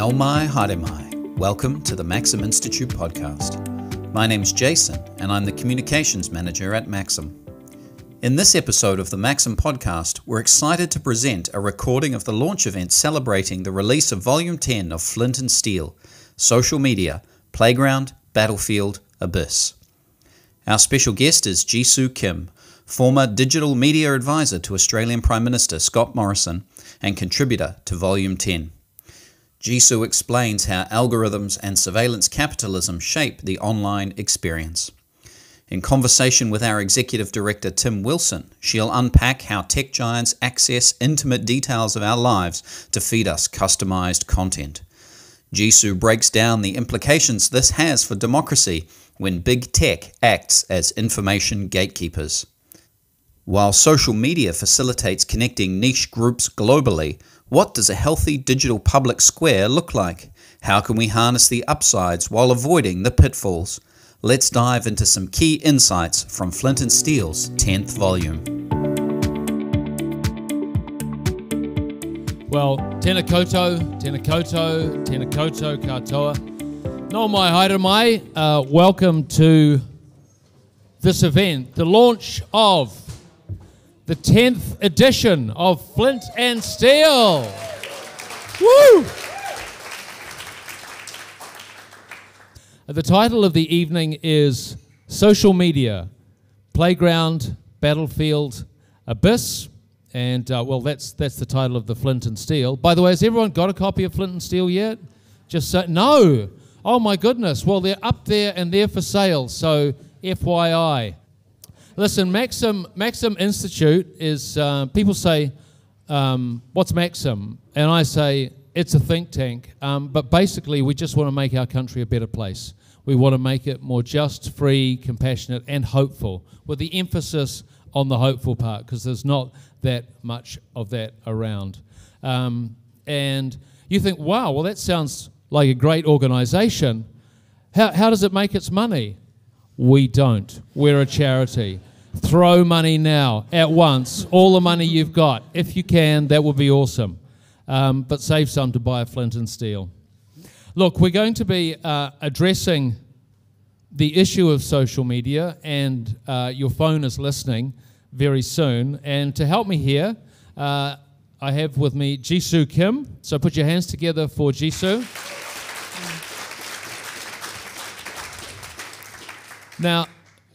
Nau mai, haere mai. Welcome to the Maxim Institute podcast. My name's Jason, and I'm the Communications Manager at Maxim. In this episode of the Maxim podcast, we're excited to present a recording of the launch event celebrating the release of Volume 10 of Flint Steel, Social Media, Playground, Battlefield, Abyss. Our special guest is Jisoo Kim, former Digital Media Advisor to Australian Prime Minister Scott Morrison and contributor to Volume 10. Jisoo explains how algorithms and surveillance capitalism shape the online experience. In conversation with our Executive Director Tim Wilson, she'll unpack how tech giants access intimate details of our lives to feed us customized content. Jisoo breaks down the implications this has for democracy when big tech acts as information gatekeepers. While social media facilitates connecting niche groups globally, what does a healthy digital public square look like? How can we harness the upsides while avoiding the pitfalls? Let's dive into some key insights from Flint Steel's 10th volume. Well, tēnā koutou, tēnā koutou, tēnā koutou katoa. Nau mai, haere mai. Welcome to this event, the launch of the 10th edition of Flint and Steel. Woo! The title of the evening is Social Media, Playground, Battlefield, Abyss. And, well, that's the title of the Flint and Steel. By the way, has everyone got a copy of Flint and Steel yet? Just so, no. Oh, my goodness. Well, they're up there and they're for sale, so FYI. Listen, Maxim Institute is, people say, what's Maxim? And I say, it's a think tank. But basically, we just want to make our country a better place. We want to make it more just, free, compassionate, and hopeful, with the emphasis on the hopeful part, because there's not that much of that around. And you think, wow, well, that sounds like a great organization. How does it make its money? We don't. We're a charity. Throw money now, at once, all the money you've got. If you can, that would be awesome. But save some to buy a Flint and Steel. Look, we're going to be addressing the issue of social media, and your phone is listening very soon. And to help me here, I have with me Jisoo Kim. So put your hands together for Jisoo. Now,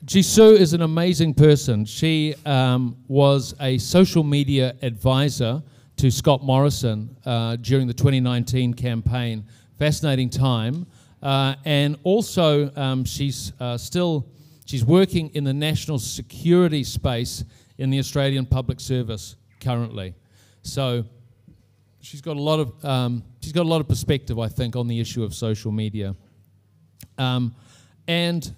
Jisoo is an amazing person. She was a social media advisor to Scott Morrison during the 2019 campaign. Fascinating time. And also she's working in the national security space in the Australian Public Service currently. So she's got a lot of perspective, I think, on the issue of social media. And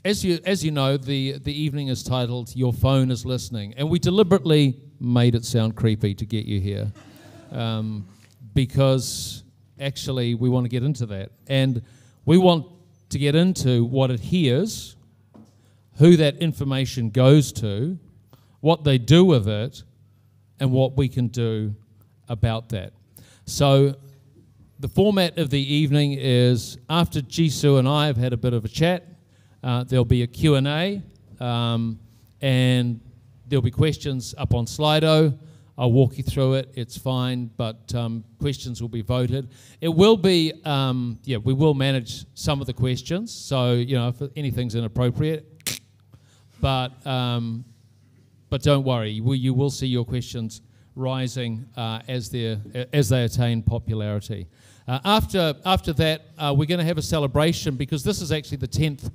as you know, the evening is titled "Your Phone is Listening," and we deliberately made it sound creepy to get you here, because actually we want to get into that, and we want to get into what it hears, who that information goes to, what they do with it, and what we can do about that. So the format of the evening is, after Jisoo and I have had a bit of a chat, there'll be a Q&A, and there'll be questions up on Slido. I'll walk you through it. It's fine, but questions will be voted. It will be, we will manage some of the questions. So, you know, if anything's inappropriate, but don't worry, you will see your questions rising as they attain popularity. After that, we're going to have a celebration, because this is actually the 10th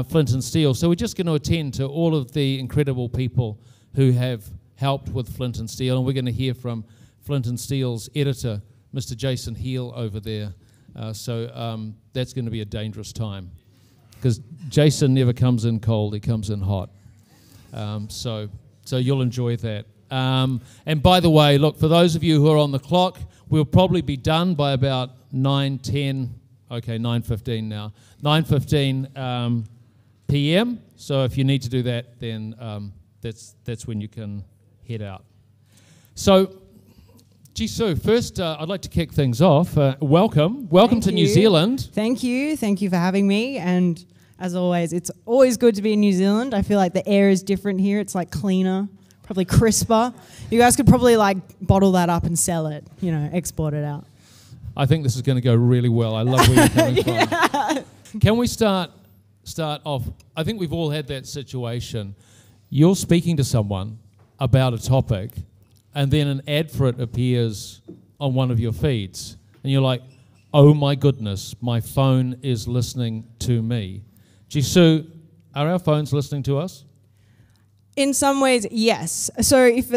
Flint and Steel. So we're just going to attend to all of the incredible people who have helped with Flint and Steel, and we're going to hear from Flint and Steel's editor, Mr. Jason Heel, over there. So that's going to be a dangerous time, because Jason never comes in cold, he comes in hot. So you'll enjoy that. And by the way, look, for those of you who are on the clock, we'll probably be done by about 9:10, okay, 9:15 now, 9:15 p.m. So if you need to do that, then that's when you can head out. So Jisoo, first I'd like to kick things off. Welcome to New Zealand. Thank you for having me. And as always, it's always good to be in New Zealand. I feel like the air is different here. It's like cleaner, probably crisper. You guys could probably like bottle that up and sell it, export it out. I think this is going to go really well. I love where you're coming from. Can we start off? I think we've all had that situation. You're speaking to someone about a topic, and then an ad for it appears on one of your feeds, and you're like, oh my goodness, my phone is listening to me. Jisoo, are our phones listening to us? In some ways, yes. So if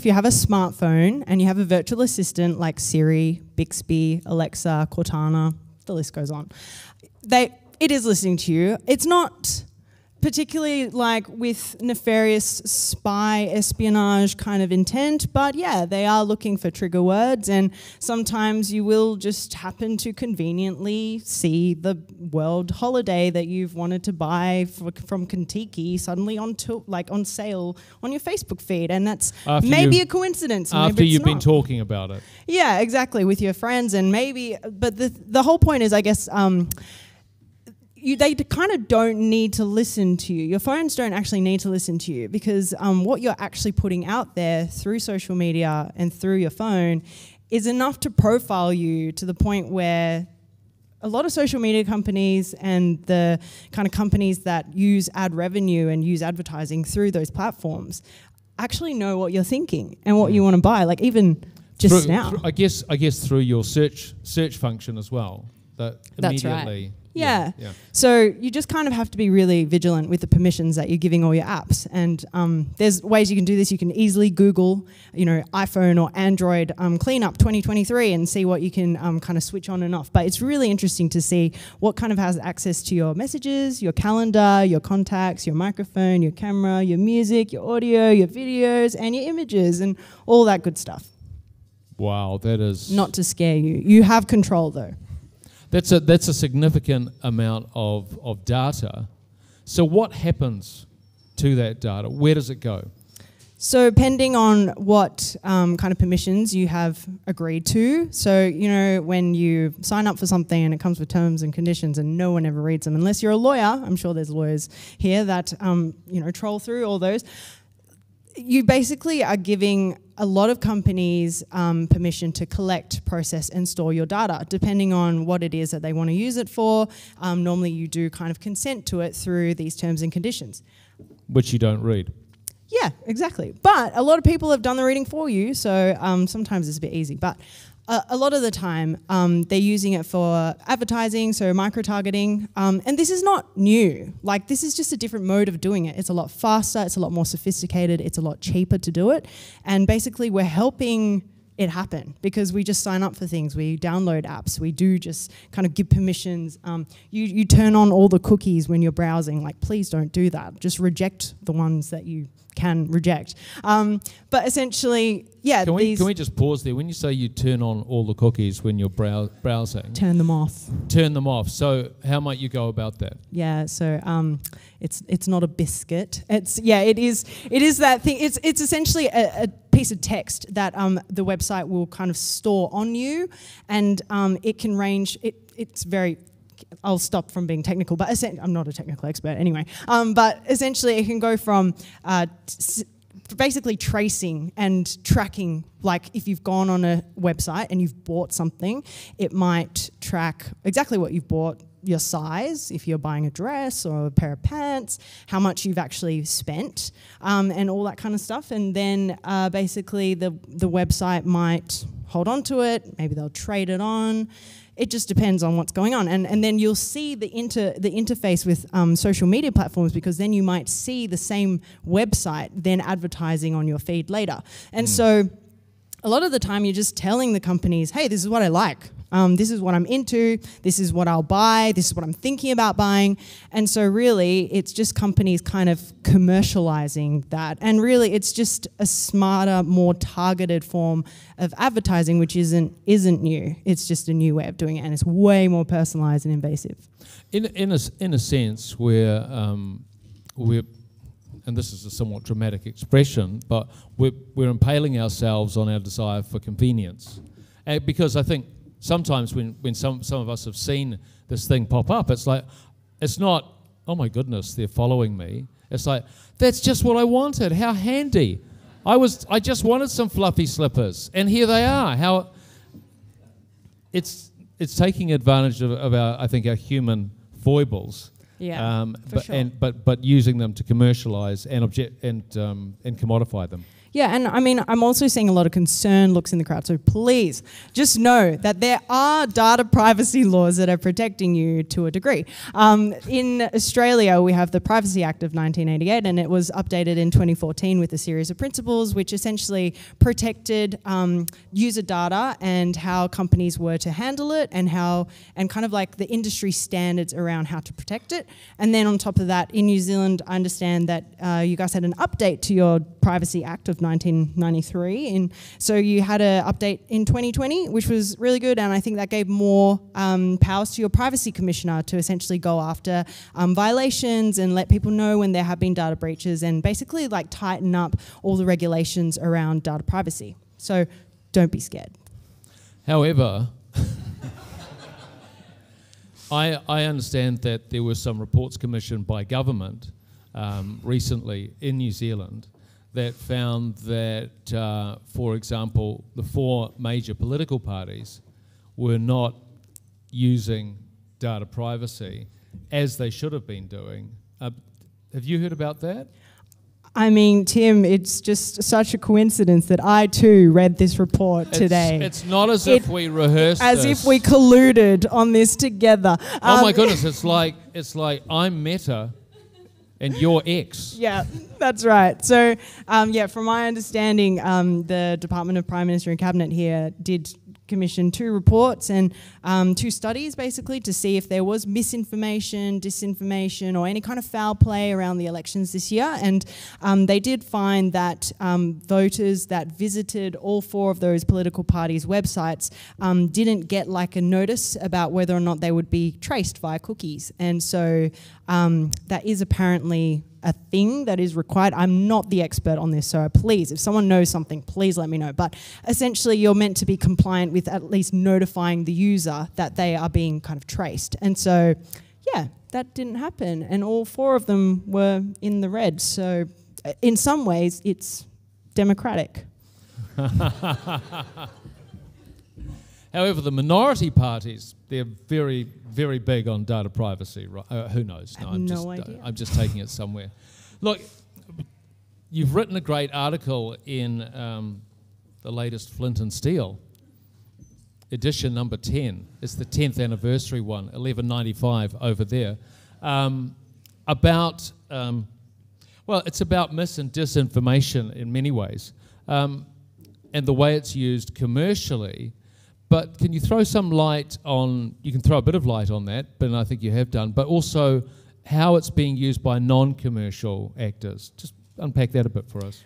you have a smartphone and you have a virtual assistant like Siri, Bixby, Alexa, Cortana, the list goes on, it is listening to you. It's not particularly like with nefarious spy espionage kind of intent, but yeah, they are looking for trigger words, and sometimes you will just happen to conveniently see the world holiday that you've wanted to buy from Kentucky suddenly on sale on your Facebook feed, and that's maybe a coincidence. After you've been talking about it. Yeah, exactly, with your friends, and but the whole point is, I guess, they kind of don't need to listen to you. Your phones don't actually need to listen to you, because what you're actually putting out there through social media and through your phone is enough to profile you to the point where a lot of social media companies and the kind of companies that use ad revenue and use advertising through those platforms actually know what you're thinking and what you want to buy, like even just now. I guess through your search function as well. That's immediately. Right. Yeah. So you just kind of have to be really vigilant with the permissions that you're giving all your apps. And there's ways you can do this. You can easily Google, iPhone or Android cleanup 2023 and see what you can kind of switch on and off. But it's really interesting to see what kind of has access to your messages, your calendar, your contacts, your microphone, your camera, your music, your audio, your videos, and your images, and all that good stuff. Wow, that is... Not to scare you. You have control, though. That's a significant amount of data. So what happens to that data? Where does it go? So depending on what kind of permissions you have agreed to. So, when you sign up for something and it comes with terms and conditions and no one ever reads them, unless you're a lawyer, I'm sure there's lawyers here that, troll through all those. You basically are giving a lot of companies permission to collect, process, and store your data, depending on what it is that they want to use it for. Normally you do kind of consent to it through these terms and conditions. Which you don't read. Yeah, exactly. But a lot of people have done the reading for you, so sometimes it's a bit easy. But a lot of the time, they're using it for advertising, so micro-targeting. And this is not new. Like, this is just a different mode of doing it. It's a lot faster, it's a lot more sophisticated, it's a lot cheaper to do it. And basically, we're helping it happen because we just sign up for things. We download apps. We do just kind of give permissions. You turn on all the cookies when you're browsing. Like, please don't do that. Just reject the ones that you can reject. But essentially, yeah. Can we just pause there? When you say you turn on all the cookies when you're browsing, turn them off. Turn them off. So how might you go about that? Yeah. So it's not a biscuit. It is that thing. It's essentially a piece of text that the website will kind of store on you, and it can range. It's very. I'll stop from being technical, but I'm not a technical expert anyway. But essentially, it can go from basically tracing and tracking. Like, if you've gone on a website and you've bought something, it might track exactly what you've bought, your size, if you're buying a dress or a pair of pants, how much you've actually spent, and all that kind of stuff. And then basically, the website might hold on to it. Maybe they'll trade it on. It just depends on what's going on. And then you'll see the interface with social media platforms, because then you might see the same website then advertising on your feed later. And so a lot of the time you're just telling the companies, hey, this is what I like. This is what I'm into. This is what I'll buy. This is what I'm thinking about buying. And so really, it's just companies kind of commercializing that. And really, it's just a smarter, more targeted form of advertising, which isn't new. It's just a new way of doing it, and it's way more personalized and invasive. In a sense, we're and and this is a somewhat dramatic expression, but we're impaling ourselves on our desire for convenience. Because I think sometimes when some of us have seen this thing pop up, it's like, it's not, oh my goodness, they're following me. It's like, that's just what I wanted. How handy. I just wanted some fluffy slippers, and here they are. How it's taking advantage of our, I think, our human foibles. Yeah, for sure. But using them to commercialize and commodify them. Yeah, and I mean, I'm also seeing a lot of concerned looks in the crowd. So please, just know that there are data privacy laws that are protecting you to a degree. In Australia, we have the Privacy Act of 1988, and it was updated in 2014 with a series of principles which essentially protected user data and how companies were to handle it, and kind of like the industry standards around how to protect it. And then on top of that, in New Zealand, I understand that you guys had an update to your Privacy Act of 1993, and so you had an update in 2020, which was really good, and I think that gave more powers to your privacy commissioner to essentially go after violations and let people know when there have been data breaches, and basically like tighten up all the regulations around data privacy. So don't be scared. However, I understand that there were some reports commissioned by government recently in New Zealand that found that, for example, the 4 major political parties were not using data privacy as they should have been doing. Have you heard about that? I mean, Tim, it's just such a coincidence that I too read this report today. It's not as if we rehearsed as if we colluded on this together. Oh my goodness, it's like I'm Meta and you're X. Yeah, that's right. So, from my understanding, the Department of Prime Minister and Cabinet here did commission 2 reports and 2 studies basically to see if there was misinformation, disinformation, or any kind of foul play around the elections this year. And they did find that voters that visited all 4 of those political parties' websites didn't get like a notice about whether or not they would be traced via cookies. And so that is apparently a thing that is required. I'm not the expert on this, so please, if someone knows something, please let me know. But essentially, you're meant to be compliant with at least notifying the user that they are being kind of traced. And so, yeah, that didn't happen. And all 4 of them were in the red. So in some ways, it's democratic. However, the minority parties, they're very, very big on data privacy. Right? Who knows? No, I'm just taking it somewhere. Look, you've written a great article in the latest Flint Steel, edition number 10. It's the 10th anniversary one, 1195 over there, about, it's about mis and disinformation in many ways, and the way it's used commercially. But can you throw some light on, you can throw a bit of light on that, but I think you have done, but also how it's being used by non-commercial actors. Just unpack that a bit for us.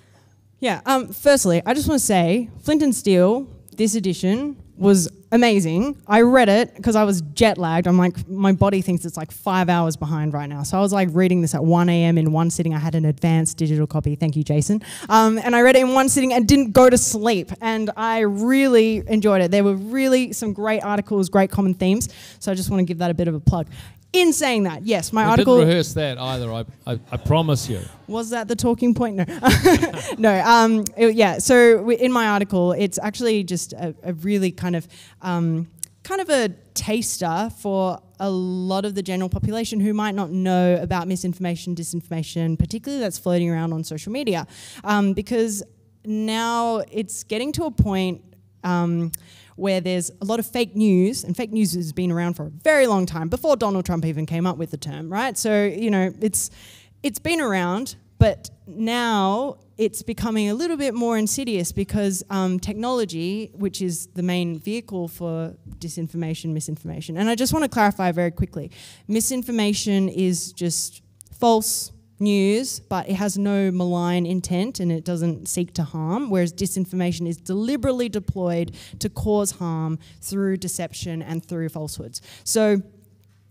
Yeah, firstly, I just want to say, Flint Steel, this edition, was amazing. I read it because I was jet lagged. I'm like, my body thinks it's like 5 hours behind right now. So I was like reading this at 1 a.m. in one sitting. I had an advanced digital copy. Thank you, Jason. And I read it in one sitting and didn't go to sleep. And I really enjoyed it. There were really some great articles, great common themes. So I just want to give that a bit of a plug. In saying that, yes, my article... I didn't rehearse that either, I promise you. Was that the talking point? No. No, so in my article, it's actually just a really kind of a taster for a lot of the general population who might not know about misinformation, disinformation, particularly that's floating around on social media. Because now it's getting to a point... where there's a lot of fake news, and fake news has been around for a very long time, before Donald Trump even came up with the term, right? So, you know, it's been around, but now it's becoming a little bit more insidious because technology, which is the main vehicle for disinformation, misinformation, and I just want to clarify very quickly, misinformation is just false news, but it has no malign intent and it doesn't seek to harm, whereas disinformation is deliberately deployed to cause harm through deception and through falsehoods. So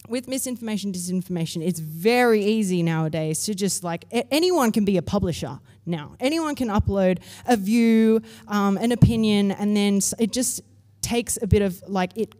with misinformation, disinformation, it's very easy nowadays to just like, anyone can be a publisher now. Anyone can upload a view, an opinion, and then it just takes a bit of like it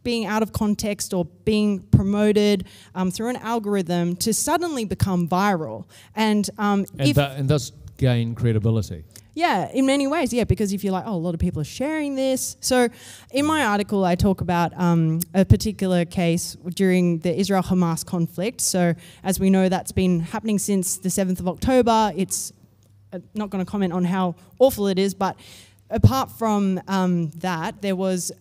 being out of context or being promoted through an algorithm to suddenly become viral. And thus gain credibility. Yeah, in many ways, yeah, because if you're like, oh, a lot of people are sharing this. So in my article, I talk about a particular case during the Israel-Hamas conflict. So as we know, that's been happening since the 7th of October. It's not going to comment on how awful it is, but apart from that, there was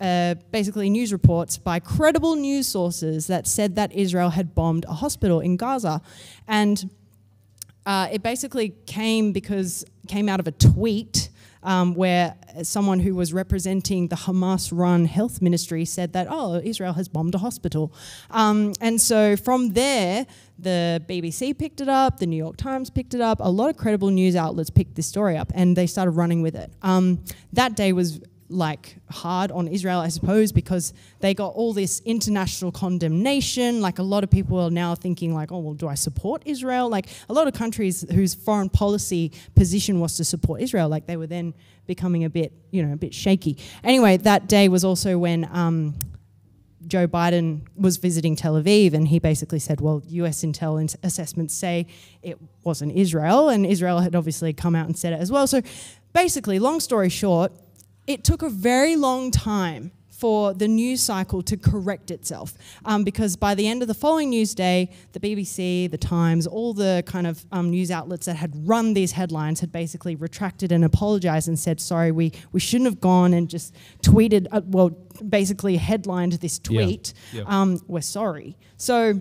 basically news reports by credible news sources that said that Israel had bombed a hospital in Gaza. And it basically came out of a tweet where someone who was representing the Hamas-run health ministry said that, oh, Israel has bombed a hospital. And so from there, the BBC picked it up, the New York Times picked it up, a lot of credible news outlets picked this story up, and they started running with it. That day was like hard on Israel, I suppose, because they got all this international condemnation. Like a lot of people are now thinking like, oh, well, do I support Israel? Like a lot of countries whose foreign policy position was to support Israel, like they were then becoming a bit shaky. Anyway, that day was also when Joe Biden was visiting Tel Aviv, and he basically said, well, US intel assessments say it wasn't Israel, and Israel had obviously come out and said it as well. So basically, long story short, it took a very long time for the news cycle to correct itself because by the end of the following news day, the BBC, the Times, all the kind of news outlets that had run these headlines had basically retracted and apologized and said, sorry, we shouldn't have gone and just tweeted, basically headlined this tweet. Yeah. We're sorry. So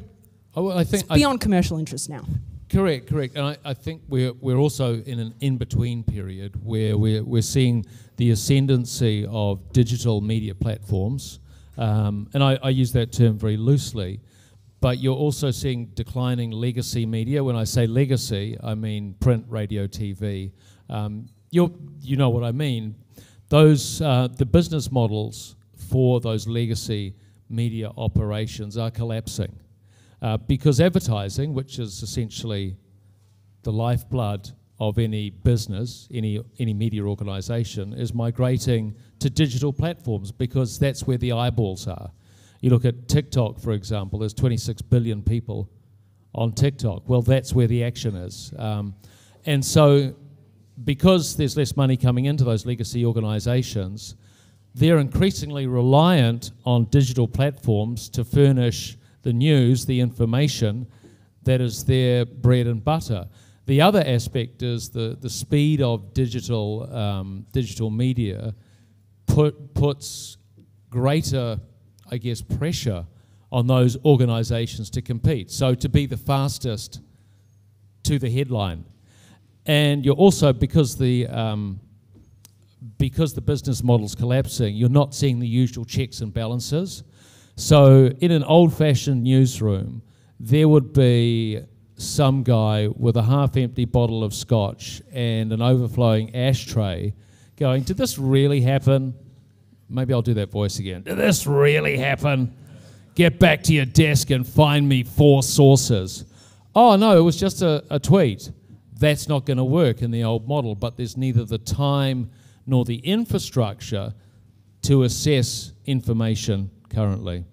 it's beyond commercial interest now. Correct. And I think we're also in an in-between period where we're seeing the ascendancy of digital media platforms, and I use that term very loosely, but you're also seeing declining legacy media. When I say legacy, I mean print, radio, TV. You know what I mean. Those the business models for those legacy media operations are collapsing. Because advertising, which is essentially the lifeblood of any business, any media organisation, is migrating to digital platforms because that's where the eyeballs are. You look at TikTok, for example, there's 26 billion people on TikTok. Well, that's where the action is. And so because there's less money coming into those legacy organisations, they're increasingly reliant on digital platforms to furnish the news, the information that is their bread and butter. The other aspect is the speed of digital media puts greater, I guess, pressure on those organisations to compete. So to be the fastest to the headline, and you're also because the business model's collapsing, you're not seeing the usual checks and balances. So in an old-fashioned newsroom, there would be some guy with a half-empty bottle of scotch and an overflowing ashtray going, did this really happen? Maybe I'll do that voice again. Did this really happen? Get back to your desk and find me 4 sources. Oh, no, it was just a tweet. That's not going to work in the old model, but there's neither the time nor the infrastructure to assess information currently.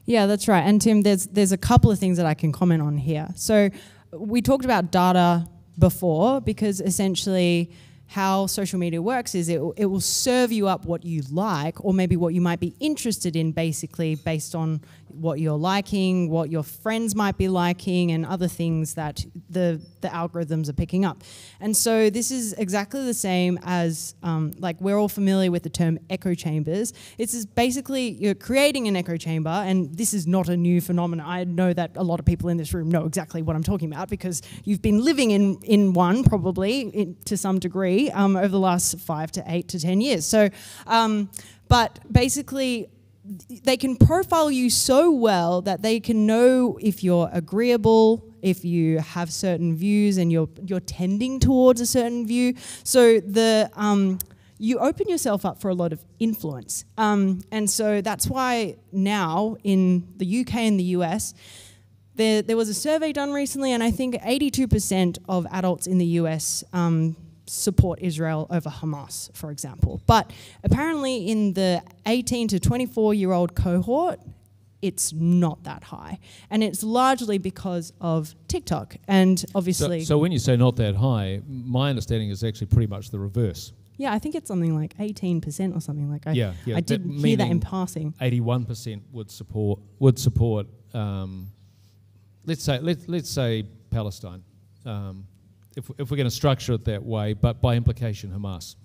Yeah, that's right. And Tim, there's a couple of things that I can comment on here. So we talked about data before because essentially how social media works is it will serve you up what you like or maybe what you might be interested in basically based on what you're liking, what your friends might be liking and other things that the algorithms are picking up. And so this is exactly the same as like we're all familiar with the term echo chambers. It's basically you're creating an echo chamber, and this is not a new phenomenon. I know that a lot of people in this room know exactly what I'm talking about because you've been living in one probably to some degree over the last 5 to 8 to 10 years. So, but basically they can profile you so well that they can know if you're agreeable, if you have certain views and you're tending towards a certain view. So you open yourself up for a lot of influence. And so that's why now in the UK and the US, there was a survey done recently, and I think 82% of adults in the US support Israel over Hamas, for example. But apparently in the 18 to 24-year-old cohort, it's not that high. And it's largely because of TikTok. And obviously... So when you say not that high, my understanding is actually pretty much the reverse. Yeah, I think it's something like 18% or something like that. Yeah. I did hear that in passing. 81% would support let's say Palestine. If we're going to structure it that way, but by implication Hamas.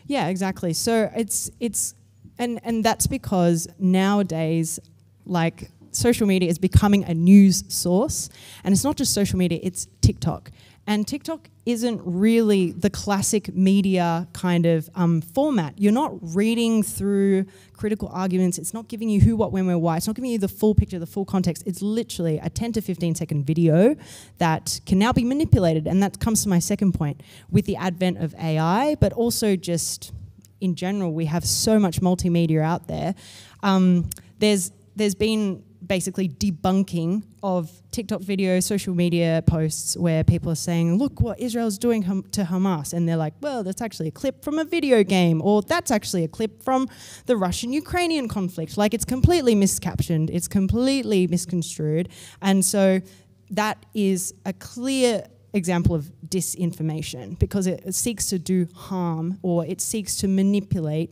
Yeah, exactly. So it's and that's because nowadays, like, social media is becoming a news source, and it's not just social media, it's TikTok. And TikTok isn't really the classic media kind of format. You're not reading through critical arguments. It's not giving you who, what, when, where, why. It's not giving you the full picture, the full context. It's literally a 10 to 15 second video that can now be manipulated. And that comes to my second point. With the advent of AI, but also just in general, we have so much multimedia out there. There's been basically debunking of TikTok videos, social media posts where people are saying, look what Israel's doing to Hamas. And they're like, well, that's actually a clip from a video game, or that's actually a clip from the Russian-Ukrainian conflict. Like, it's completely miscaptioned, it's completely misconstrued. And so that is a clear example of disinformation, because it seeks to do harm, or it seeks to manipulate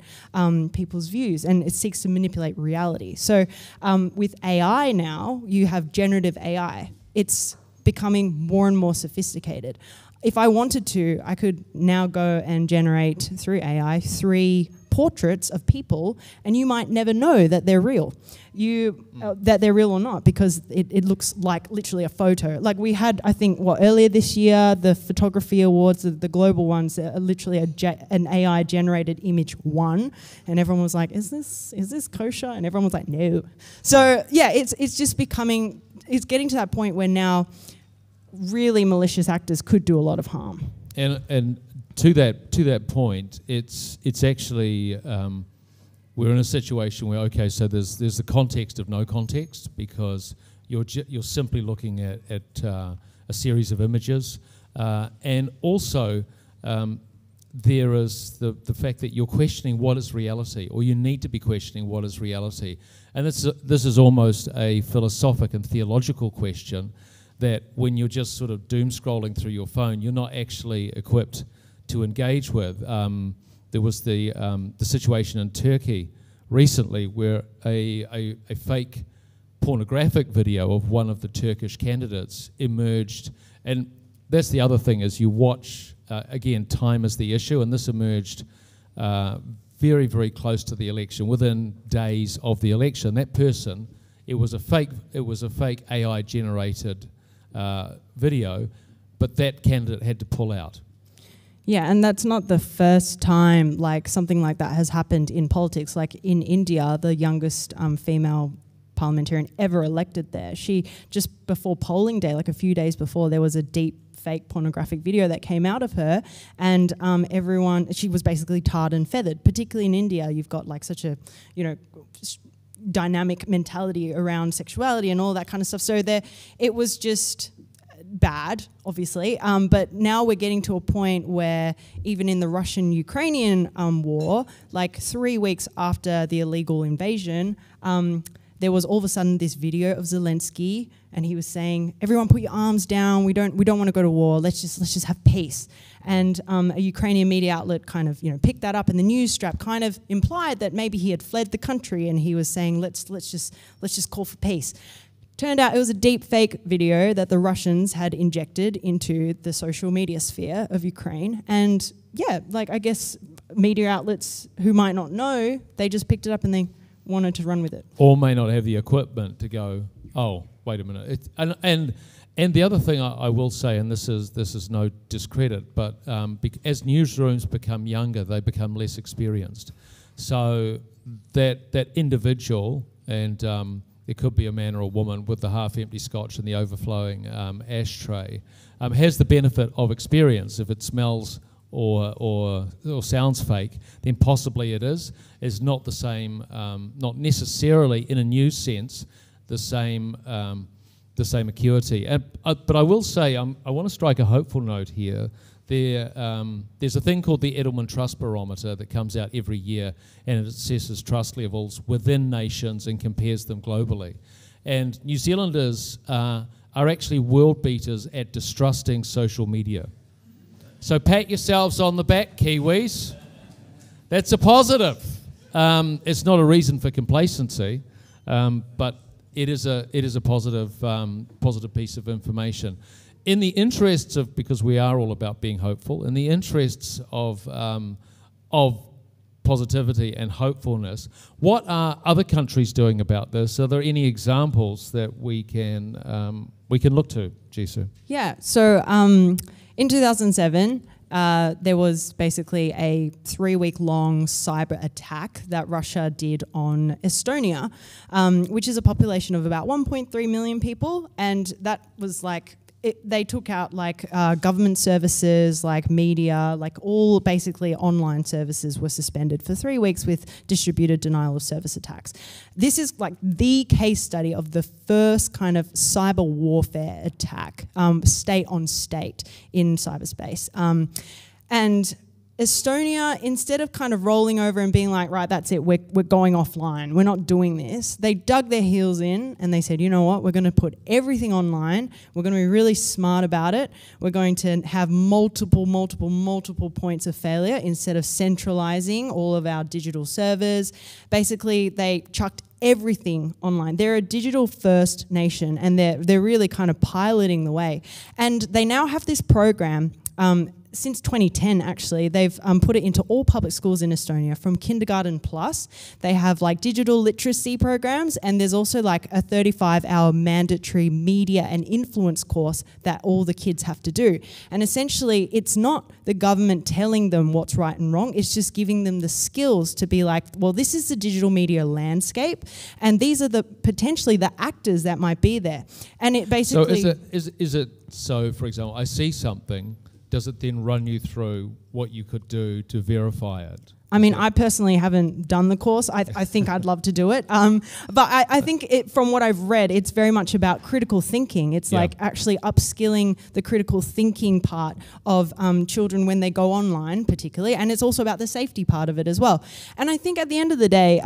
people's views, and it seeks to manipulate reality. So with AI now, you have generative AI. It's becoming more and more sophisticated. If I wanted to, I could now go and generate through AI 3 portraits of people, and you might never know that they're real. That they're real or not, because it looks like literally a photo. Like, we had, I think, earlier this year, the photography awards, the global ones, are literally an AI generated image won, and everyone was like, is this kosher? And everyone was like, no. So yeah, it's just becoming, it's getting to that point where now really malicious actors could do a lot of harm. And to that point, it's actually we're in a situation where, okay, so there's the context of no context, because you're simply looking at a series of images, and also there is the fact that you're questioning what is reality, or you need to be questioning what is reality, and this is almost a philosophic and theological question, that when you're just sort of doom scrolling through your phone, you're not actually equipped to engage with. There was the situation in Turkey recently where a fake pornographic video of one of the Turkish candidates emerged, and that's the other thing, is you watch, again, time is the issue, and this emerged very, very close to the election, within days of the election. That person, it was a fake AI generated video, but that candidate had to pull out. Yeah, and that's not the first time like something like that has happened in politics. Like in India, the youngest female parliamentarian ever elected there, she, just before polling day, like a few days before, there was a deep fake pornographic video that came out of her, and she was basically tarred and feathered. Particularly in India, you've got like such a, dynamic mentality around sexuality and all that kind of stuff. So it was just bad, obviously, but now we're getting to a point where even in the Russian-Ukrainian war, like 3 weeks after the illegal invasion, there was all of a sudden this video of Zelensky, and he was saying, "Everyone, put your arms down. We don't want to go to war. Let's just have peace." And a Ukrainian media outlet kind of picked that up, and the news strap kind of implied that maybe he had fled the country, and he was saying, "Let's just call for peace." Turned out it was a deep fake video that the Russians had injected into the social media sphere of Ukraine. And yeah, like, I guess media outlets who might not know, they just picked it up and they wanted to run with it. Or may not have the equipment to go, oh, wait a minute. And the other thing I will say, and this is no discredit, but as newsrooms become younger, they become less experienced. So that individual, and it could be a man or a woman with the half-empty scotch and the overflowing ashtray, has the benefit of experience. If it smells or sounds fake, then possibly it is not the same, not necessarily in a news sense, the same acuity. But I will say, I want to strike a hopeful note here. There's a thing called the Edelman Trust Barometer that comes out every year, and it assesses trust levels within nations and compares them globally. And New Zealanders are actually world beaters at distrusting social media. So pat yourselves on the back, Kiwis. That's a positive. It's not a reason for complacency, but it is a positive piece of information. In the interests of, because we are all about being hopeful, in the interests of positivity and hopefulness, what are other countries doing about this? Are there any examples that we can look to, Jisoo? Yeah. So in 2007. There was basically a 3-week-long cyber attack that Russia did on Estonia, which is a population of about 1.3 million people, and that was like, they took out like government services, like media, like all basically online services were suspended for 3 weeks with distributed denial of service attacks. This is like the case study of the first kind of cyber warfare attack, state on state in cyberspace. And Estonia, instead of kind of rolling over and being like, right, that's it, we're going offline, we're not doing this, they dug their heels in and they said, you know what, we're going to put everything online, we're going to be really smart about it, we're going to have multiple points of failure instead of centralizing all of our digital servers. Basically, they chucked everything online. They're a digital first nation, and they're really kind of piloting the way. And they now have this program, since 2010 actually, they've put it into all public schools in Estonia from kindergarten plus. They have like digital literacy programs, and there's also like a 35-hour mandatory media and influence course that all the kids have to do. And essentially it's not the government telling them what's right and wrong, it's just giving them the skills to be like, well, this is the digital media landscape, and these are the potentially the actors that might be there. And it basically... So is it so, for example, I see something, does it then run you through what you could do to verify it? I mean, I personally haven't done the course. I think I'd love to do it. But I think from what I've read, it's very much about critical thinking. It's like actually upskilling the critical thinking part of children when they go online particularly. And it's also about the safety part of it as well. And I think at the end of the day,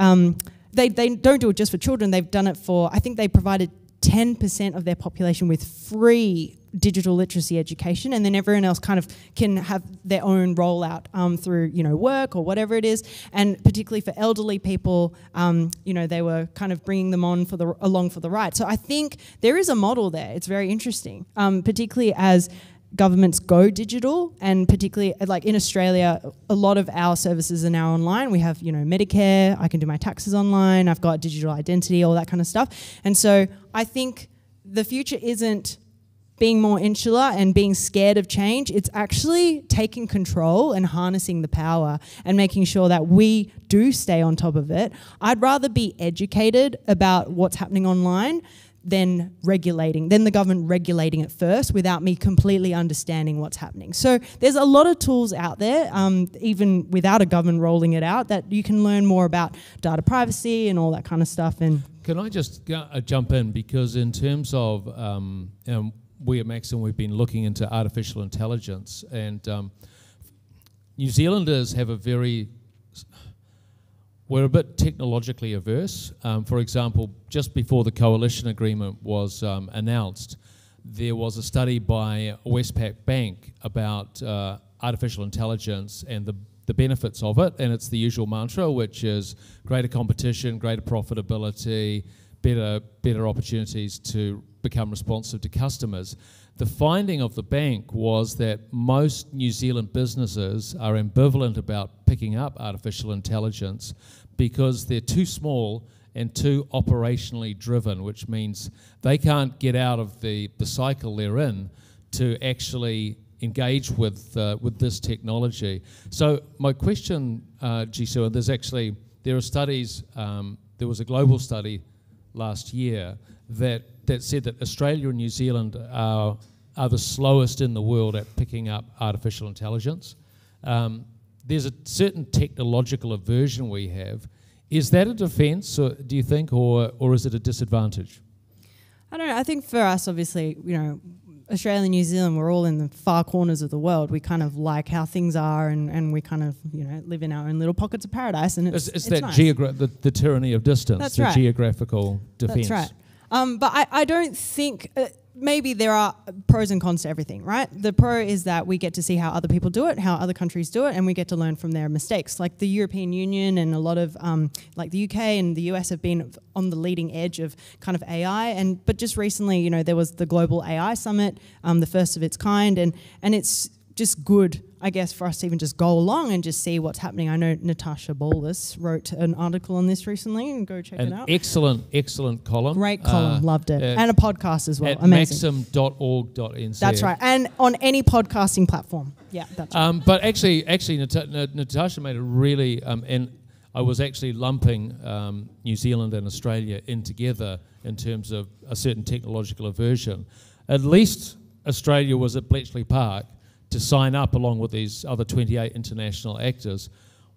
they don't do it just for children. They've done it for, I think they provided 10% of their population with free digital literacy education, and then everyone else kind of can have their own rollout through, work or whatever it is. And particularly for elderly people, they were kind of bringing them along for the ride. So I think there is a model there. It's very interesting, particularly as governments go digital, and particularly like in Australia, a lot of our services are now online. We have, Medicare, I can do my taxes online, I've got digital identity, all that kind of stuff. And so I think the future isn't being more insular and being scared of change. It's actually taking control and harnessing the power and making sure that we do stay on top of it. I'd rather be educated about what's happening online than the government regulating it first without me completely understanding what's happening. So there's a lot of tools out there, even without a government rolling it out, that you can learn more about data privacy and all that kind of stuff. And can I just jump in, because in terms of we at Maxim, we've been looking into artificial intelligence, and New Zealanders have we're a bit technologically averse. For example, just before the coalition agreement was announced, there was a study by Westpac Bank about artificial intelligence and the benefits of it, and it's the usual mantra, which is greater competition, greater profitability, better opportunities to become responsive to customers. The finding of the bank was that most New Zealand businesses are ambivalent about picking up artificial intelligence because they're too small and too operationally driven, which means they can't get out of the cycle they're in to actually engage with this technology. So my question, Jisoo, and there are studies, there was a global study last year that said that Australia and New Zealand are the slowest in the world at picking up artificial intelligence. there's a certain technological aversion we have. Is that a defence, do you think, or is it a disadvantage? I don't know. I think for us, obviously, Australia and New Zealand, we're all in the far corners of the world. We kind of like how things are, and we kind of, live in our own little pockets of paradise. And it's that nice. the tyranny of distance, That's the right. geographical defence. That's right. But I don't think... maybe there are pros and cons to everything, right? The pro is that we get to see how other people do it, how other countries do it, and we get to learn from their mistakes. Like the European Union and a lot of, like the UK and the US have been on the leading edge of kind of AI. But just recently, there was the Global AI Summit, the first of its kind, and it's just good, I guess, for us to even just go along and just see what's happening. I know Natasha Bolus wrote an article on this recently, and go check it out. Excellent column. Great column, loved it. And a podcast as well, at amazing. maxim.org.nz. That's right, and on any podcasting platform. Yeah, that's right. But actually, Natasha made a really, and I was actually lumping New Zealand and Australia in together in terms of a certain technological aversion. At least Australia was at Bletchley Park to sign up along with these other 28 international actors.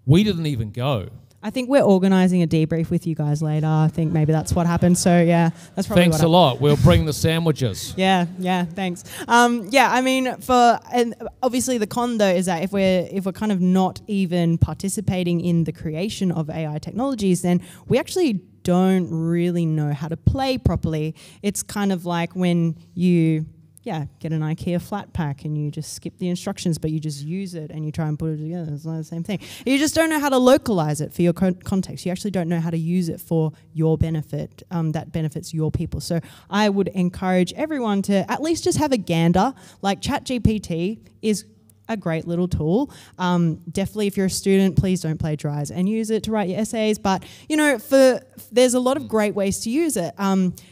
We didn't even go. I think we're organising a debrief with you guys later. I think maybe that's what happened. So yeah, that's probably Thanks a lot. We'll bring the sandwiches. Yeah, thanks. I mean, and obviously the con though is that if we're kind of not even participating in the creation of AI technologies, then we actually don't really know how to play properly. It's kind of like when you get an IKEA flat pack and you just skip the instructions, but you just use it and you try and put it together. It's not the same thing. You just don't know how to localize it for your context. You actually don't know how to use it for your benefit, that benefits your people. So I would encourage everyone to at least just have a gander. Like ChatGPT is a great little tool. Definitely if you're a student, please don't plagiarize and use it to write your essays. But, there's a lot of great ways to use it.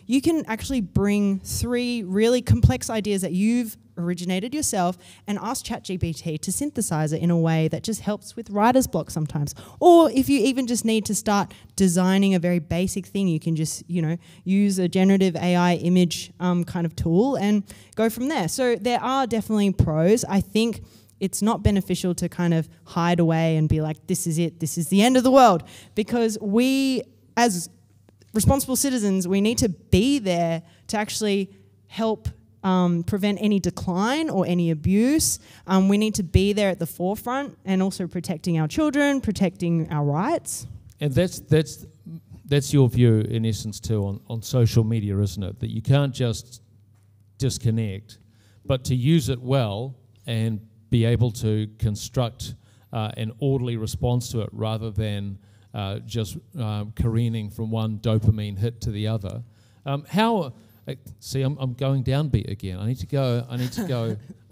You can actually bring 3 really complex ideas that you've originated yourself and ask ChatGPT to synthesize it in a way that just helps with writer's block sometimes. Or if you even just need to start designing a very basic thing, you can just, use a generative AI image kind of tool and go from there. So there are definitely pros. I think it's not beneficial to kind of hide away and be like, this is it, this is the end of the world. Because we, as responsible citizens, we need to be there to actually help prevent any decline or any abuse. We need to be there at the forefront and also protecting our children, protecting our rights. And that's your view, in essence, too, on social media, isn't it? That you can't just disconnect, but to use it well and be able to construct an orderly response to it rather than just careening from one dopamine hit to the other. See, I'm going downbeat again. I need to go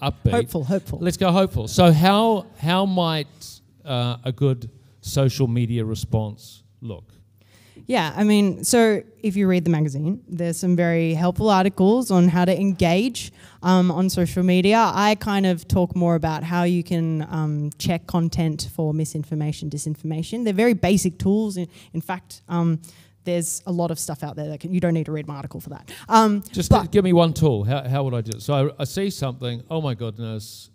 upbeat. Hopeful. Let's go hopeful. So how might a good social media response look? Yeah, I mean, so if you read the magazine, there's some very helpful articles on how to engage on social media. I kind of talk more about how you can check content for misinformation, disinformation. They're very basic tools. In fact, there's a lot of stuff out there that you don't need to read my article for that. Just give me one tool. How would I do it? So I see something, oh my goodness,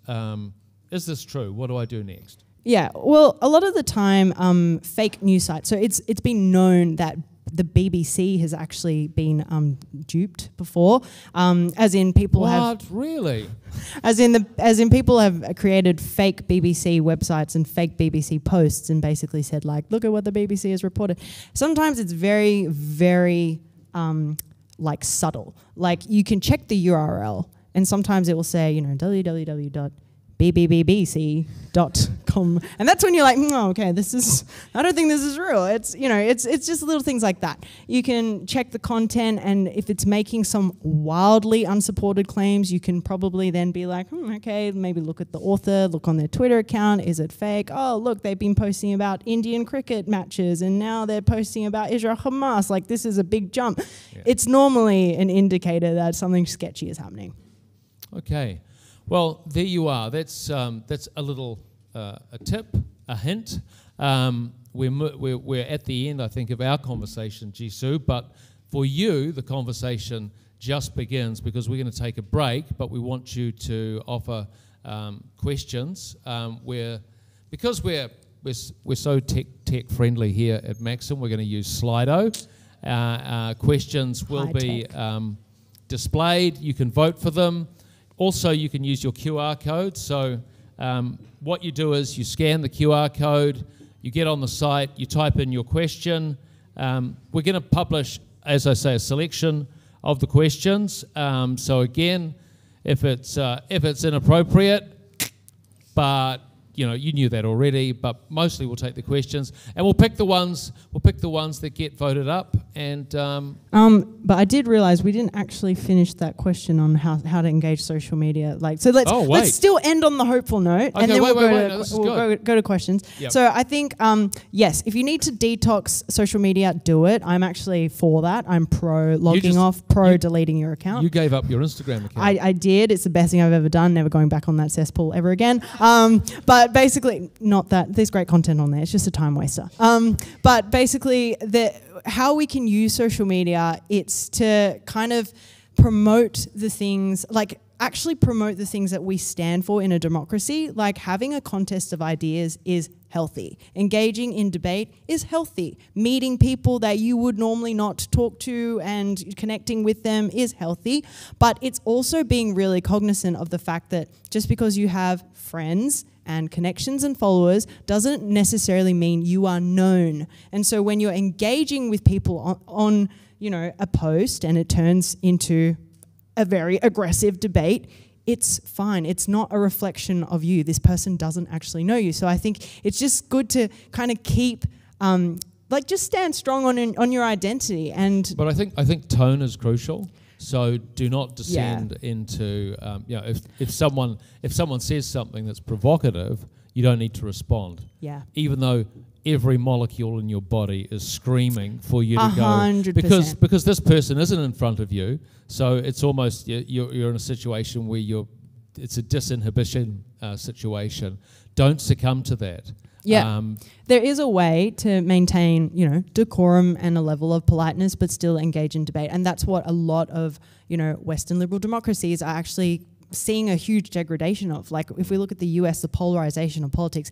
is this true? What do I do next? Yeah, well, a lot of the time, fake news sites. So it's been known that the BBC has actually been duped before, as in people have. What, really? As in people have created fake BBC websites and fake BBC posts and basically said like, look at what the BBC has reported. Sometimes it's very, very like subtle. Like you can check the URL and sometimes it will say, www.bbbc.com, and that's when you're like, okay, I don't think this is real. It's it's just little things like that. You can check the content, and if it's making some wildly unsupported claims, you can probably then be like, okay, maybe look at the author, look on their Twitter account. Is it fake? Oh, look, they've been posting about Indian cricket matches, and now they're posting about Israel Hamas. Like this is a big jump. Yeah. It's normally an indicator that something sketchy is happening. Okay. Well, there you are. That's a little a tip, a hint. We're at the end, I think, of our conversation, Jisoo. But for you, the conversation just begins because we're going to take a break. But we want you to offer questions. We're because we're so tech friendly here at Maxim, we're going to use Slido. Questions will be displayed. You can vote for them. Also, you can use your QR code. So what you do is you scan the QR code, you get on the site, you type in your question. We're going to publish, as I say, a selection of the questions. So again, if it's inappropriate, but you knew that already, but mostly we'll take the questions and we'll pick the ones that get voted up. And but I did realize we didn't actually finish that question on how to engage social media. Let's still end on the hopeful note, okay, and then we'll go to questions. Yep. So I think yes, if you need to detox social media, do it. I'm actually for that. I'm pro logging off, deleting your account. You gave up your Instagram account. I did. It's the best thing I've ever done. Never going back on that cesspool ever again. But basically, not that there's great content on there. It's just a time waster. But basically, how we can use social media, it's to kind of promote the things, actually promote the things that we stand for in a democracy. Like having a contest of ideas is healthy. Engaging in debate is healthy. Meeting people that you would normally not talk to and connecting with them is healthy. But it's also being really cognizant of the fact that just because you have friends and connections and followers doesn't necessarily mean you are known. And so when you're engaging with people on a post and it turns into a very aggressive debate, it's fine. It's not a reflection of you. This person doesn't actually know you. So I think it's just good to kind of keep, just stand strong on your identity. But I think tone is crucial. So do not descend into, if someone says something that's provocative, you don't need to respond. Yeah. Even though every molecule in your body is screaming for you to 100%. go. Because this person isn't in front of you, so it's almost, you're in a situation where it's a disinhibition situation. Don't succumb to that. Yeah, there is a way to maintain, decorum and a level of politeness, but still engage in debate. And that's what a lot of, Western liberal democracies are actually seeing a huge degradation of. Like, if we look at the US, the polarization of politics,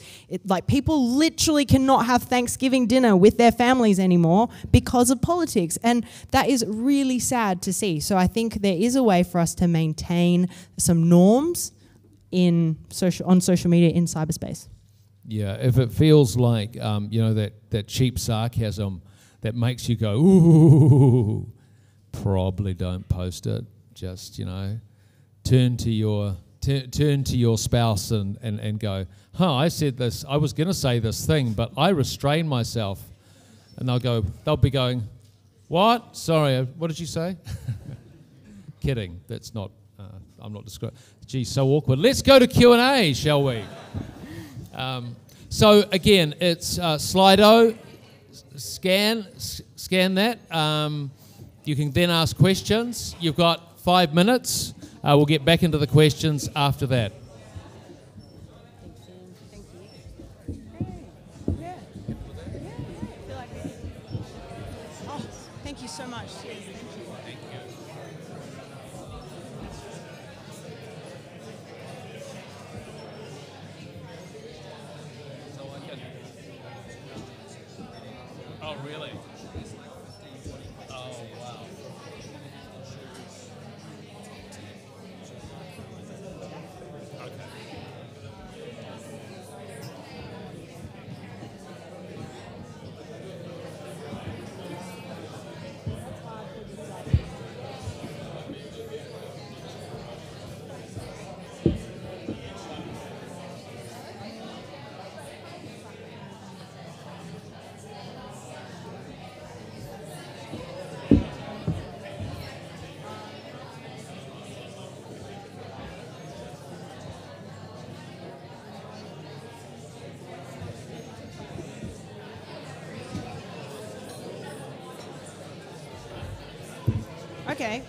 people literally cannot have Thanksgiving dinner with their families anymore because of politics. And that is really sad to see. So I think there is a way for us to maintain some norms on social media in cyberspace. Yeah, if it feels like, that cheap sarcasm that makes you go, ooh, probably don't post it. Just, turn to your spouse and go, I said this, I was going to say this thing, but I restrained myself. And they'll be going, what? Sorry, what did you say? Kidding, that's not, I'm not describing. Geez, so awkward. Let's go to Q&A, shall we? So again, it's Slido. Scan that. You can then ask questions. You've got 5 minutes. We'll get back into the questions after that. Thank you so much. Oh, really? Oh, wow. Okay.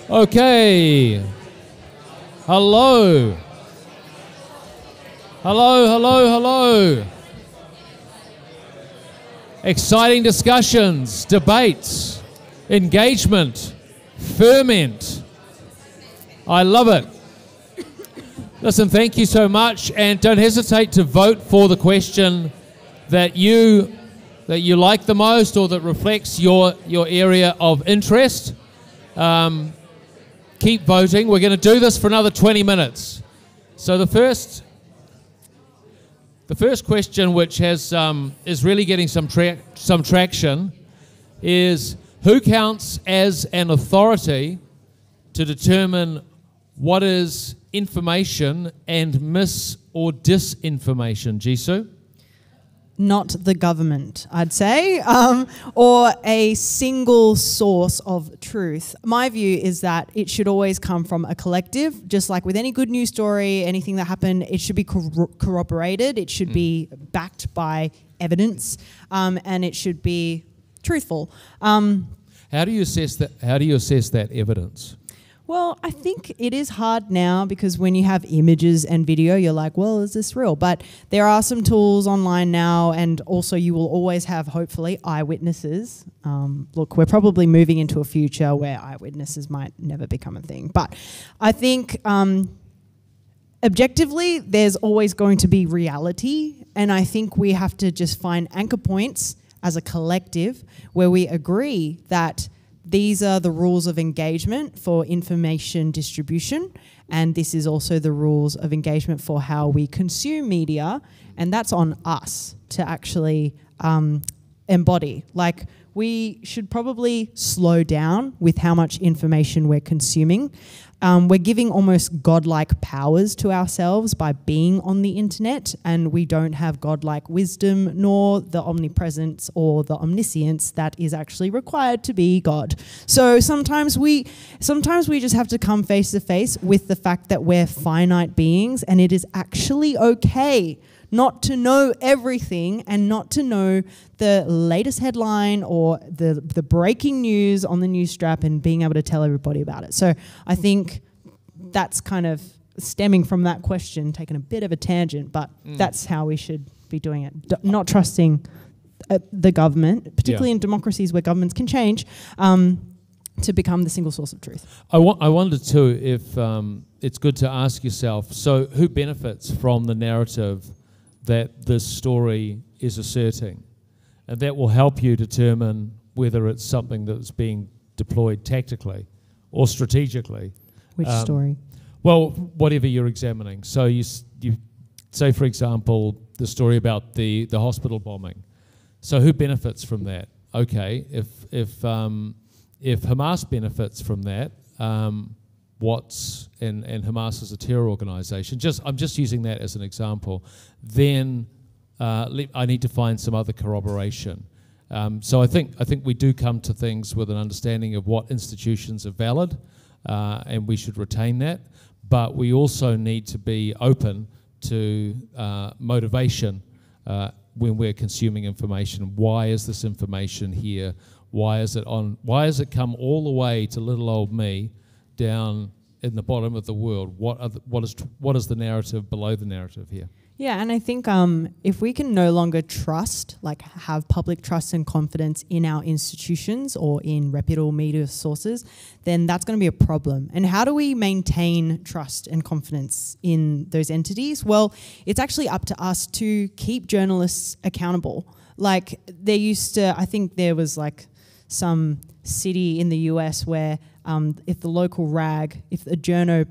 Okay. Hello. Hello, hello, hello. Exciting discussions, debates, engagement, ferment. I love it. Listen, thank you so much, and don't hesitate to vote for the question that you like the most or that reflects your area of interest. Keep voting. We're going to do this for another 20 minutes. So the first question, which has is really getting some traction, is who counts as an authority to determine what is information and mis- or disinformation? Jisoo? Not the government, I'd say, or a single source of truth. My view is that it should always come from a collective, just like with any good news story, anything that happened, it should be corroborated, it should be backed by evidence, and it should be truthful. How do you assess that? How do you assess that evidence? Well, I think it is hard now because when you have images and video, you're like, well, is this real? But there are some tools online now, and also you will always have, hopefully, eyewitnesses. Look, we're probably moving into a future where eyewitnesses might never become a thing. But I think objectively, there's always going to be reality, and I think we have to just find anchor points as a collective where we agree that these are the rules of engagement for information distribution, and this is also the rules of engagement for how we consume media, and that's on us to actually embody. Like, we should probably slow down with how much information we're consuming. We're giving almost godlike powers to ourselves by being on the internet, and we don't have godlike wisdom nor the omnipresence or the omniscience that is actually required to be God. So sometimes we just have to come face to face with the fact that we're finite beings, and it is actually okay not to know everything and not to know the latest headline or the breaking news on the news strap and being able to tell everybody about it. So I think that's kind of stemming from that question, taking a bit of a tangent, but that's how we should be doing it. Not trusting the government, particularly in democracies where governments can change, to become the single source of truth. I wonder too if it's good to ask yourself, so who benefits from the narrative that this story is asserting? And that will help you determine whether it's something that's being deployed tactically or strategically. Which story? Well, whatever you're examining. So you say, for example, the story about the hospital bombing. So who benefits from that? Okay, if Hamas benefits from that, and Hamas is a terror organization, I'm just using that as an example, then I need to find some other corroboration. So I think we do come to things with an understanding of what institutions are valid, and we should retain that, but we also need to be open to motivation when we're consuming information. Why is this information here? Why is it come all the way to little old me down in the bottom of the world? What is the narrative below the narrative here? Yeah, and I think if we can no longer trust, like have public trust and confidence in our institutions or in reputable media sources, then that's going to be a problem. And how do we maintain trust and confidence in those entities? Well, it's actually up to us to keep journalists accountable. Like I think there was like some city in the US where if the local rag, if a journo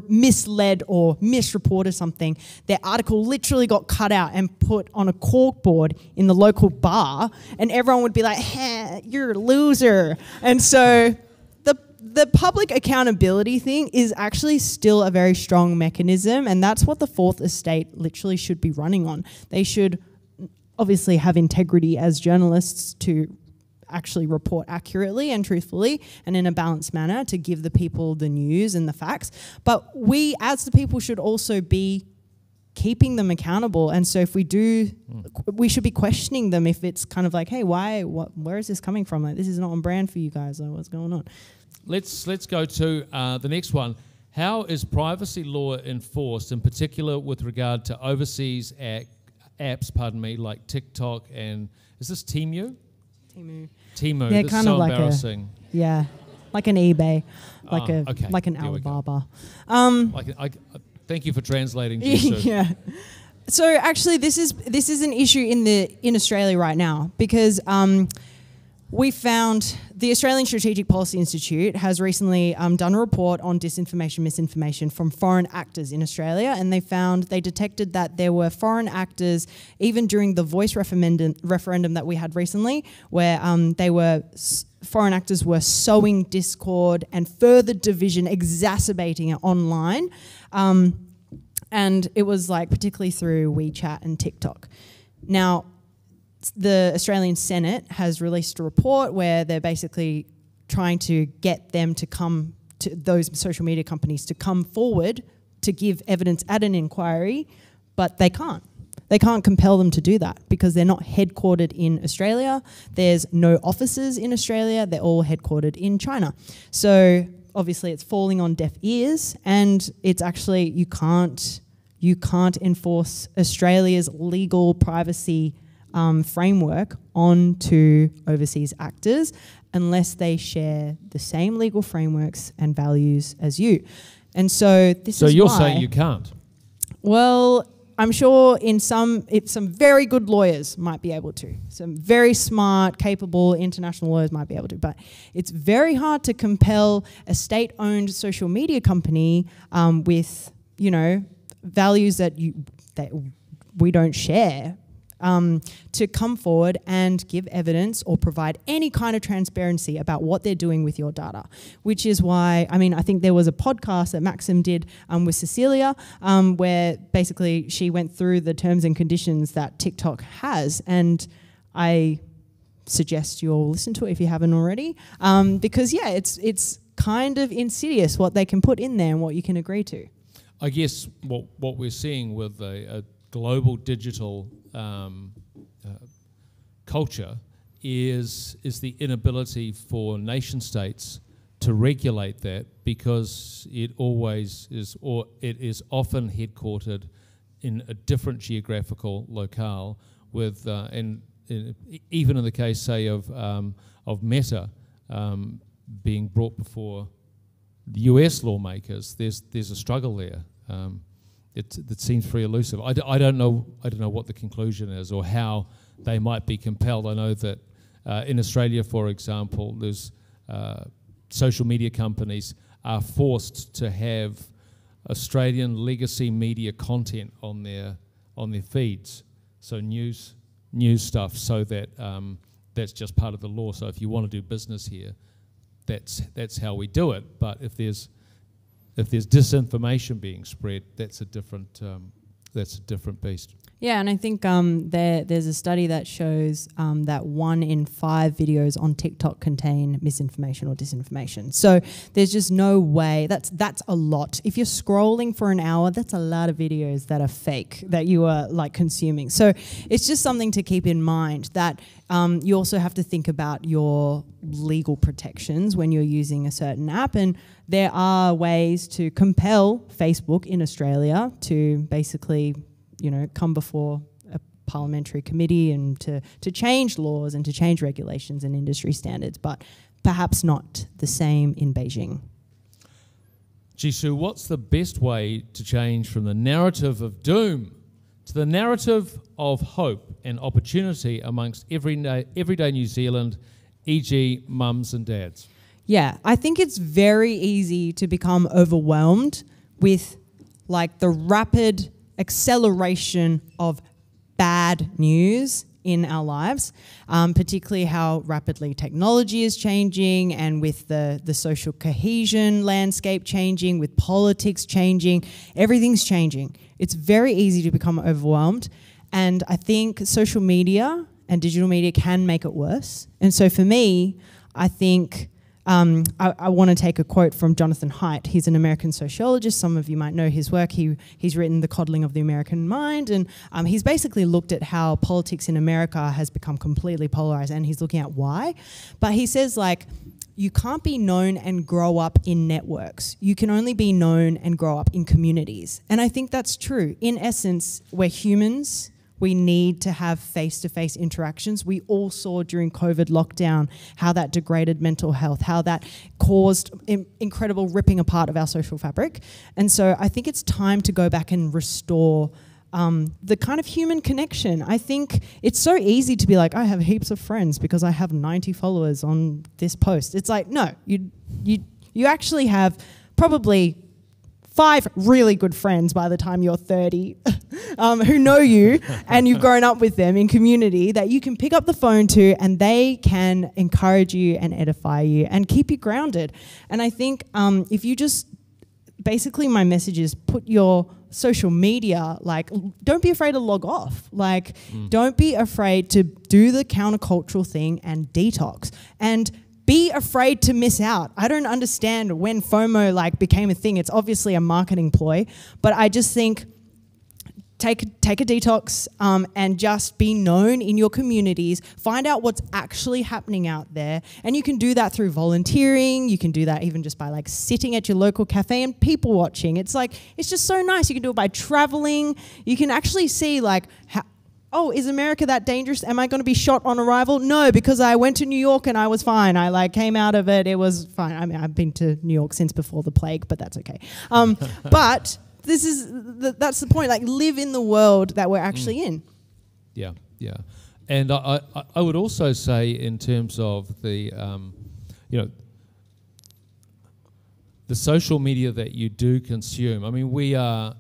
misled or misreported something, their article literally got cut out and put on a corkboard in the local bar, and everyone would be like, hey, you're a loser. And so the public accountability thing is actually still a very strong mechanism, and that's what the Fourth Estate literally should be running on. They should obviously have integrity as journalists to actually report accurately and truthfully and in a balanced manner to give the people the news and the facts. But we as the people should also be keeping them accountable. And so if we do, we should be questioning them if it's kind of like, hey, where is this coming from? Like, this is not on brand for you guys. Like, what's going on? let's go to the next one. How is privacy law enforced, in particular with regard to overseas apps, like TikTok and, is this Temu? Temu. Yeah, this kind is so of like embarrassing. like an eBay, Okay. like an There we go. Alibaba. Thank you for translating, Jisoo. Yeah. So actually, this is an issue in Australia right now because we found the Australian Strategic Policy Institute has recently done a report on disinformation, misinformation from foreign actors in Australia, and they detected that there were foreign actors even during the Voice referendum that we had recently, where foreign actors were sowing discord and further division, exacerbating it online, and it was like particularly through WeChat and TikTok. Now, the Australian Senate has released a report where they're basically trying to get them to come to those social media companies to come forward to give evidence at an inquiry, but they can't. They can't compel them to do that because they're not headquartered in Australia. There's no offices in Australia. They're all headquartered in China. So obviously it's falling on deaf ears, and it's actually you can't enforce Australia's legal privacy framework onto overseas actors unless they share the same legal frameworks and values as you. And so this is why... So you're saying you can't? Well, I'm sure some very good lawyers might be able to. Some very smart, capable international lawyers might be able to. But it's very hard to compel a state-owned social media company with, values that we don't share, to come forward and give evidence or provide any kind of transparency about what they're doing with your data, which is why, I think there was a podcast that Maxim did with Cecilia where basically she went through the terms and conditions that TikTok has, and I suggest you all listen to it if you haven't already, because it's kind of insidious what they can put in there and what you can agree to. I guess what we're seeing with a global digital culture is the inability for nation states to regulate that, because it always is, or it is often headquartered in a different geographical locale, with even in the case, say, of Meta being brought before the US lawmakers, there's a struggle there. It seems very elusive. I don't know what the conclusion is or how they might be compelled. I know that in Australia, for example, there's social media companies are forced to have Australian legacy media content on their feeds, so news stuff, so that that's just part of the law. So if you want to do business here, that's how we do it. But if there's disinformation being spread, that's a different beast. Yeah, and I think there's a study that shows that 1 in 5 videos on TikTok contain misinformation or disinformation. So there's just no way. That's a lot. If you're scrolling for an hour, that's a lot of videos that are fake that you are consuming. So it's just something to keep in mind, that you also have to think about your legal protections when you're using a certain app, and there are ways to compel Facebook in Australia to basically come before a parliamentary committee and to change laws and to change regulations and industry standards, but perhaps not the same in Beijing. Jisoo, what's the best way to change from the narrative of doom to the narrative of hope and opportunity amongst everyday New Zealand, e.g. mums and dads? Yeah, I think it's very easy to become overwhelmed with the rapid acceleration of bad news in our lives, particularly how rapidly technology is changing, and with the social cohesion landscape changing, with politics changing, everything's changing. It's very easy to become overwhelmed, and I think social media and digital media can make it worse. And so for me, I think I want to take a quote from Jonathan Haidt. He's an American sociologist. Some of you might know his work. He's written The Coddling of the American Mind, and he's basically looked at how politics in America has become completely polarized, and he's looking at why. But he says, you can't be known and grow up in networks. You can only be known and grow up in communities. And I think that's true. In essence, we're humans. We need to have face-to-face interactions. We all saw during COVID lockdown how that degraded mental health, how that caused incredible ripping apart of our social fabric. And so I think it's time to go back and restore the kind of human connection. I think it's so easy to be like, I have heaps of friends because I have 90 followers on this post. It's like, no, you actually have probably 5 really good friends by the time you're 30 who know you and you've grown up with them in community that you can pick up the phone to, and they can encourage you and edify you and keep you grounded. And I think if you just, basically my message is put your social media, like, don't be afraid to log off. Like, don't be afraid to do the countercultural thing and detox. And be afraid to miss out. I don't understand when FOMO like became a thing. It's obviously a marketing ploy, but I just think take a detox and just be known in your communities. Find out what's actually happening out there, and you can do that through volunteering. You can do that even just by like sitting at your local cafe and people watching. It's like, it's just so nice. You can do it by traveling. You can actually see like oh, is America that dangerous? Am I going to be shot on arrival? No, because I went to New York and I was fine. I like came out of it. It was fine. I mean, I've been to New York since before the plague, but that's okay. But this is that's the point. Like, live in the world that we're actually in. Yeah, yeah. And I would also say, in terms of the, the social media that you do consume. I mean, we are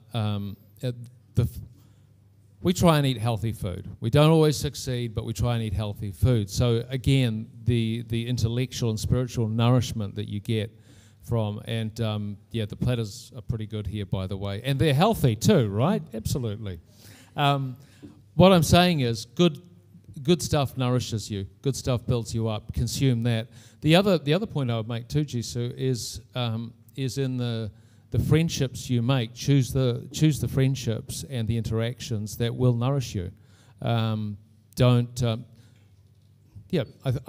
we try and eat healthy food. We don't always succeed, but we try and eat healthy food. So again, the intellectual and spiritual nourishment that you get from, and the platters are pretty good here, by the way, and they're healthy too, right? Absolutely. What I'm saying is, good stuff nourishes you. Good stuff builds you up. Consume that. The other point I would make too, Jisoo, is in the friendships you make. Choose the friendships and the interactions that will nourish you. I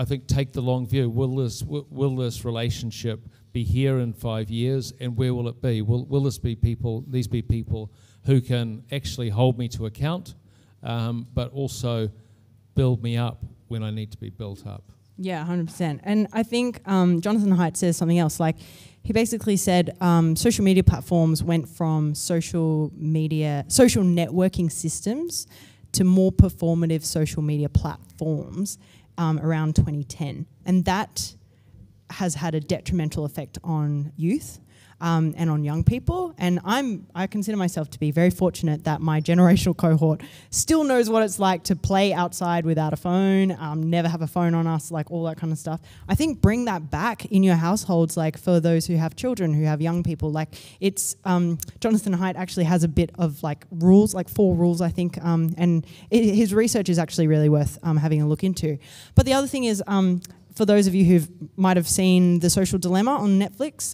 think take the long view. Will this relationship be here in 5 years, and where will it be? Will these be people who can actually hold me to account, but also build me up when I need to be built up? Yeah, 100%. And I think Jonathan Haidt says something else. Like, he basically said social media platforms went from social networking systems to more performative social media platforms around 2010. And that has had a detrimental effect on youth and on young people. And I consider myself to be very fortunate that my generational cohort still knows what it's like to play outside without a phone, never have a phone on us, like all that kind of stuff. I think bring that back in your households, like for those who have children, who have young people. Like, it's Jonathan Haidt actually has a bit of like rules, like 4 rules, I think, and his research is actually really worth having a look into. But the other thing is, for those of you who might have seen The Social Dilemma on Netflix,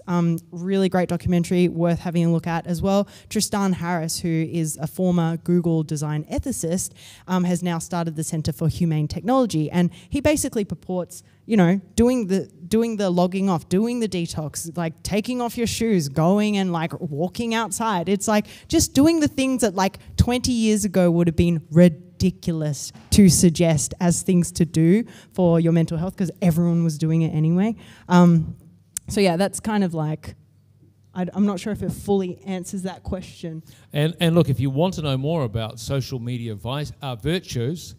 really great documentary, worth having a look at as well. Tristan Harris, who is a former Google design ethicist, has now started the Center for Humane Technology, and he basically purports, doing the logging off, doing the detox, like taking off your shoes, going and like walking outside. It's like just doing the things that like 20 years ago would have been ridiculous to suggest as things to do for your mental health, because everyone was doing it anyway. So yeah, that's kind of like, I'm not sure if it fully answers that question. And look, if you want to know more about social media virtues,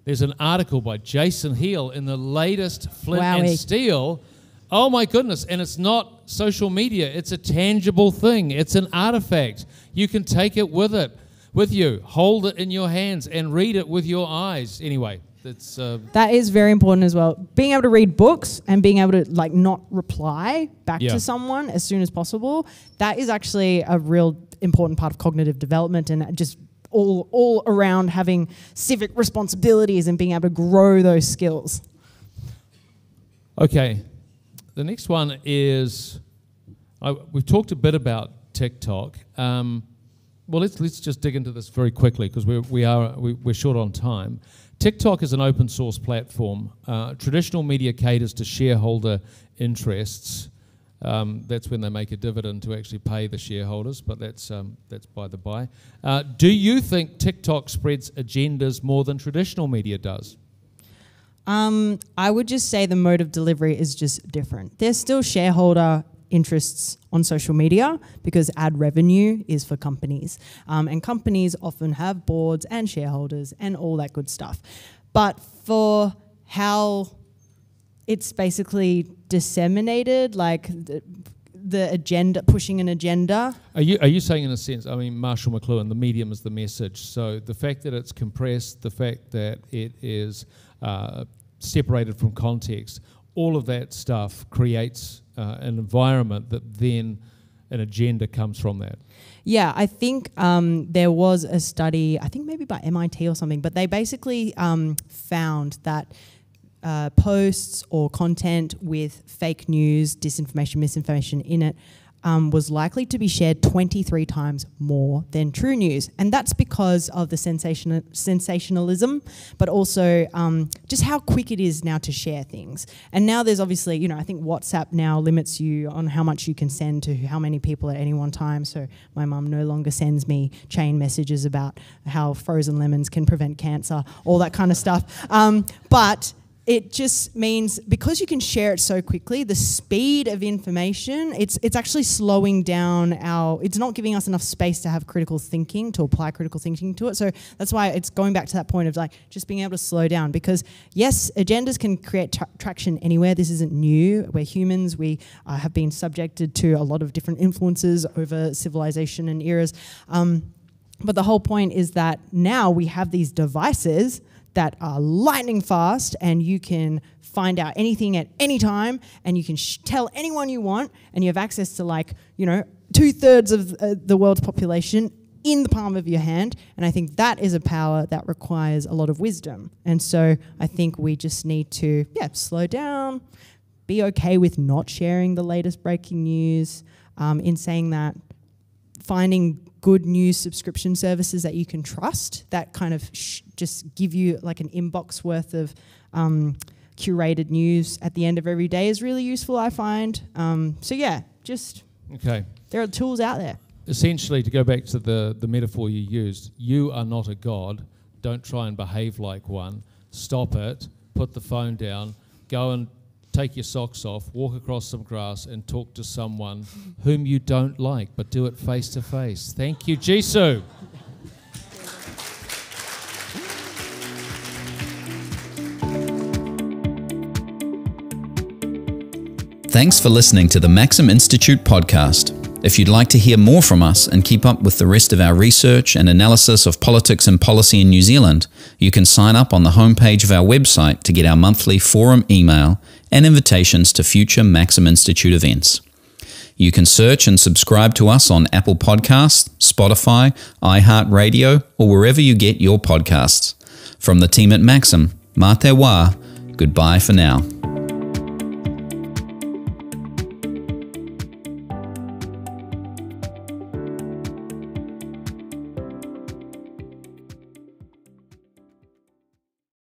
there's an article by Jason Heal in the latest Flint and Steel. Oh my goodness, and it's not social media, it's a tangible thing. It's an artifact. You can take it with you, hold it in your hands and read it with your eyes. Anyway, that's that is very important as well. Being able to read books and being able to like not reply back to someone as soon as possible, that is actually a real important part of cognitive development, and just all around having civic responsibilities and being able to grow those skills. Okay, the next one is, we've talked a bit about TikTok. Well, let's just dig into this very quickly because we're short on time. TikTok is an open source platform. Traditional media caters to shareholder interests. That's when they make a dividend to actually pay the shareholders, but that's by the by. Do you think TikTok spreads agendas more than traditional media does? I would just say the mode of delivery is just different. There's still shareholder interests on social media because ad revenue is for companies. And companies often have boards and shareholders and all that good stuff. But for how it's basically disseminated, like the agenda, pushing an agenda. Are you saying in a sense, I mean, Marshall McLuhan, the medium is the message. So the fact that it's compressed, the fact that it is separated from context, all of that stuff creates an environment that then an agenda comes from that. Yeah, I think there was a study, I think maybe by MIT or something, but they basically found that posts or content with fake news, disinformation, misinformation in it was likely to be shared 23 times more than true news. And that's because of the sensationalism, but also just how quick it is now to share things. And now there's obviously, I think WhatsApp now limits you on how much you can send to how many people at any one time. So my mum no longer sends me chain messages about how frozen lemons can prevent cancer, all that kind of stuff. But it just means because you can share it so quickly, the speed of information, it's actually slowing down it's not giving us enough space to have critical thinking, to apply critical thinking to it. So that's why it's going back to that point of like just being able to slow down, because yes, agendas can create traction anywhere. This isn't new. We're humans. We have been subjected to a lot of different influences over civilization and eras. But the whole point is that now we have these devices that are lightning fast, and you can find out anything at any time, and you can tell anyone you want, and you have access to 2/3 of the world's population in the palm of your hand. And I think that is a power that requires a lot of wisdom. And so I think we just need to slow down, be okay with not sharing the latest breaking news. In saying that, finding good news subscription services that you can trust that kind of just give you like an inbox worth of curated news at the end of every day is really useful, I find. There are tools out there. Essentially, to go back to the metaphor you used, you are not a god. Don't try and behave like one. Stop it. Put the phone down. Go and take your socks off, walk across some grass and talk to someone whom you don't like, but do it face to face. Thank you, Jisoo. Thanks for listening to the Maxim Institute podcast. If you'd like to hear more from us and keep up with the rest of our research and analysis of politics and policy in New Zealand, you can sign up on the homepage of our website to get our monthly forum email and invitations to future Maxim Institute events. You can search and subscribe to us on Apple Podcasts, Spotify, iHeartRadio, or wherever you get your podcasts. From the team at Maxim, mā te wā, goodbye for now.